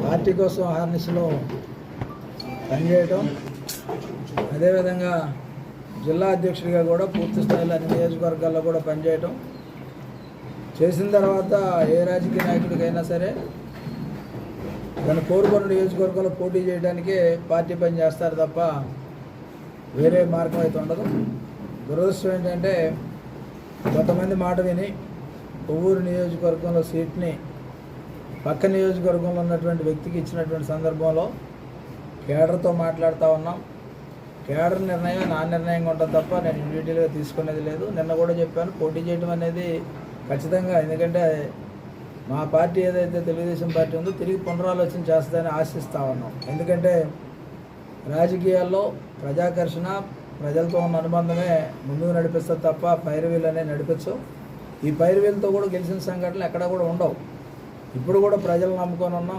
Party కోసం హార్నిస్లో పనిచేయటం, అదేవిధంగా జిల్లా అధ్యక్షుడిగా కూడా పూర్తి స్థాయిలో అన్ని నియోజకవర్గాల్లో కూడా పనిచేయటం చేసిన తర్వాత ఏ రాజకీయ నాయకుడికైనా సరే తను కోరుకున్న నియోజకవర్గంలో పోటీ చేయడానికే పార్టీ పని చేస్తారు తప్ప వేరే మార్గం అయితే ఉండదు. దురదృష్టం ఏంటంటే కొంతమంది మాట విని కొవ్వూరు నియోజకవర్గంలో సీట్ని పక్క నియోజకవర్గంలో ఉన్నటువంటి వ్యక్తికి ఇచ్చినటువంటి సందర్భంలో కేడర్తో మాట్లాడుతూ ఉన్నాం. కేడర్ నిర్ణయం నా నిర్ణయంగా ఉంటుంది తప్ప నేను ఇండివిజువల్గా తీసుకునేది లేదు. నిన్న కూడా చెప్పాను, పోటీ చేయడం అనేది ఖచ్చితంగా, ఎందుకంటే మా పార్టీ ఏదైతే తెలుగుదేశం పార్టీ ఉందో తిరిగి పునరాలోచన చేస్తుందని ఆశిస్తూ ఉన్నాం. ఎందుకంటే రాజకీయాల్లో ప్రజాకర్షణ, ప్రజలతో ఉన్న అనుబంధమే ముందుకు నడిపిస్తుంది తప్ప పైరవీలు అనేవి నడిపించవు. ఈ పైరవీలతో కూడా గెలిచిన సంఘటనలు ఎక్కడా కూడా ఉండవు. ఇప్పుడు కూడా ప్రజలు నమ్ముకొని ఉన్నాం.